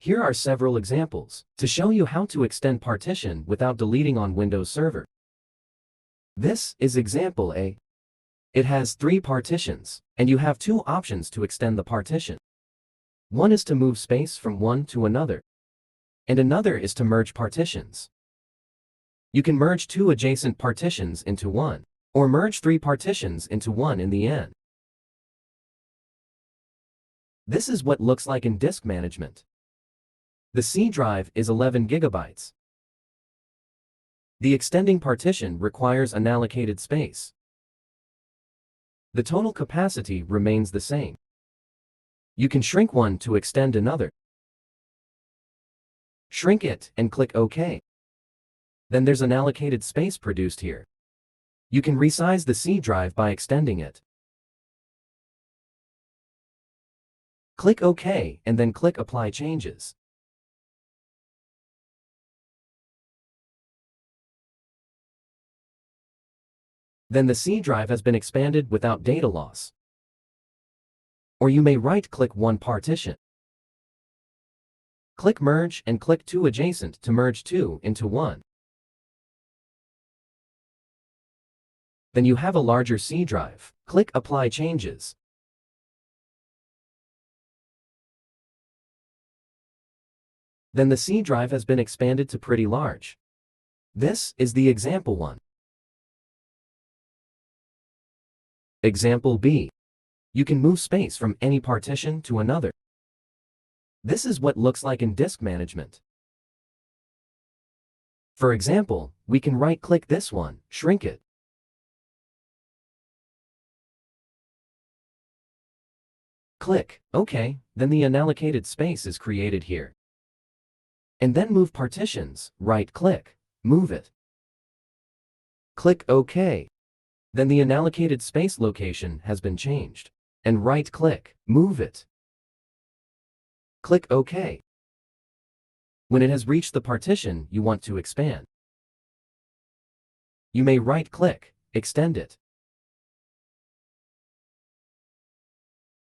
Here are several examples to show you how to extend partition without deleting on Windows Server. This is example A. It has 3 partitions, and you have 2 options to extend the partition. One is to move space from one to another, and another is to merge partitions. You can merge 2 adjacent partitions into one, or merge 3 partitions into one in the end. This is what looks like in disk management. The C drive is 11 gigabytes. The extending partition requires unallocated space. The total capacity remains the same. You can shrink one to extend another. Shrink it and click OK. Then there's unallocated space produced here. You can resize the C drive by extending it. Click OK and then click Apply Changes. Then the C drive has been expanded without data loss. Or you may right-click one partition. Click Merge and click 2 adjacent to merge 2 into 1. Then you have a larger C drive. Click Apply Changes. Then the C drive has been expanded to pretty large. This is the example 1. Example B. You can move space from any partition to another. This is what looks like in disk management. For example, we can right-click this one, shrink it. Click OK, then the unallocated space is created here. And then move partitions, right-click, move it. Click OK. Then the unallocated space location has been changed. And right-click, move it. Click OK. When it has reached the partition you want to expand, you may right-click, extend it.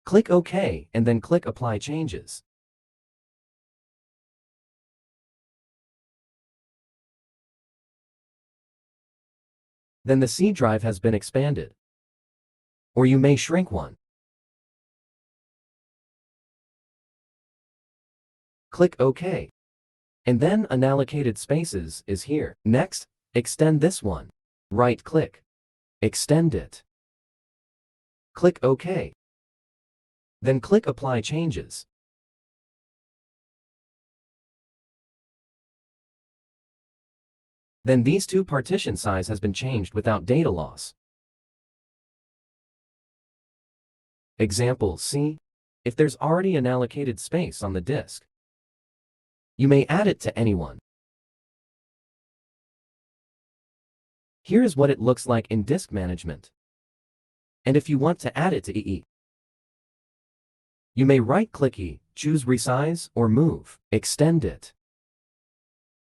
Click OK and then click Apply Changes. Then the C drive has been expanded. Or you may shrink one. Click OK. And then unallocated spaces is here. Next, extend this one. Right-click. Extend it. Click OK. Then click Apply Changes. Then these 2 partition size has been changed without data loss. Example C. If there's already an allocated space on the disk, you may add it to anyone. Here is what it looks like in disk management. And if you want to add it to EE, you may right-click E, choose Resize or Move, extend it.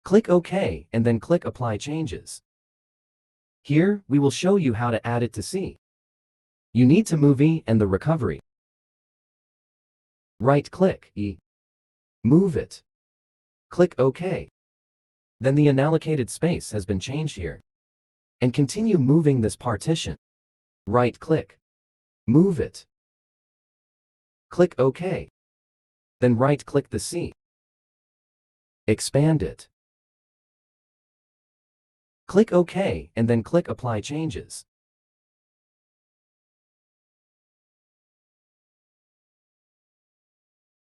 Click OK and then click Apply Changes. Here, we will show you how to add it to C. You need to move E and the recovery. Right-click E. Move it. Click OK. Then the unallocated space has been changed here. And continue moving this partition. Right-click. Move it. Click OK. Then right-click the C. Expand it. Click OK and then click Apply Changes.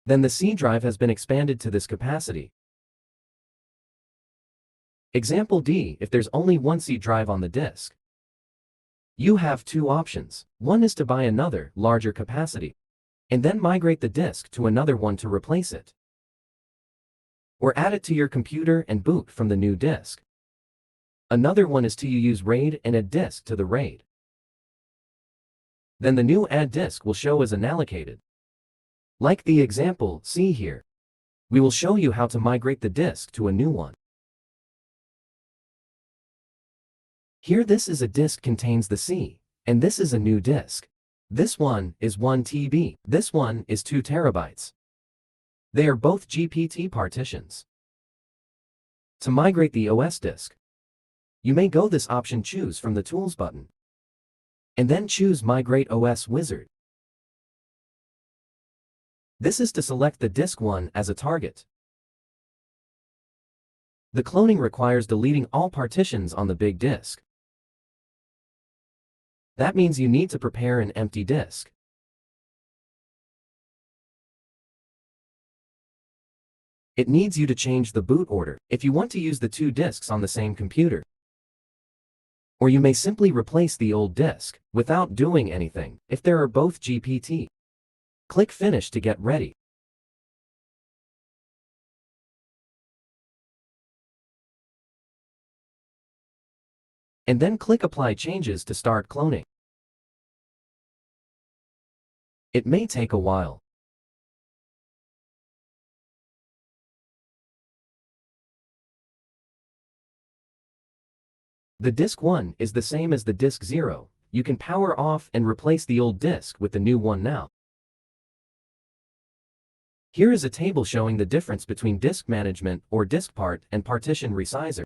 Then the C drive has been expanded to this capacity. Example D. If there's only one C drive on the disk, you have 2 options. One is to buy another, larger capacity, and then migrate the disk to another one to replace it. Or add it to your computer and boot from the new disk. Another one is to use RAID and add disk to the RAID. Then the new add disk will show as unallocated. Like the example C here. We will show you how to migrate the disk to a new one. Here this is a disk contains the C, and this is a new disk. This one is 1 TB, this one is 2 terabytes. They are both GPT partitions. To migrate the OS disk, you may go this option Choose from the Tools button, and then choose Migrate OS Wizard. This is to select the disk 1 as a target. The cloning requires deleting all partitions on the big disk. That means you need to prepare an empty disk. It needs you to change the boot order if you want to use the two disks on the same computer. Or you may simply replace the old disk without doing anything if there are both GPT. Click Finish to get ready. And then click Apply Changes to start cloning. It may take a while. The disk 1 is the same as the disk 0. You can power off and replace the old disk with the new one now. Here is a table showing the difference between disk management or Diskpart and Partition Resizer.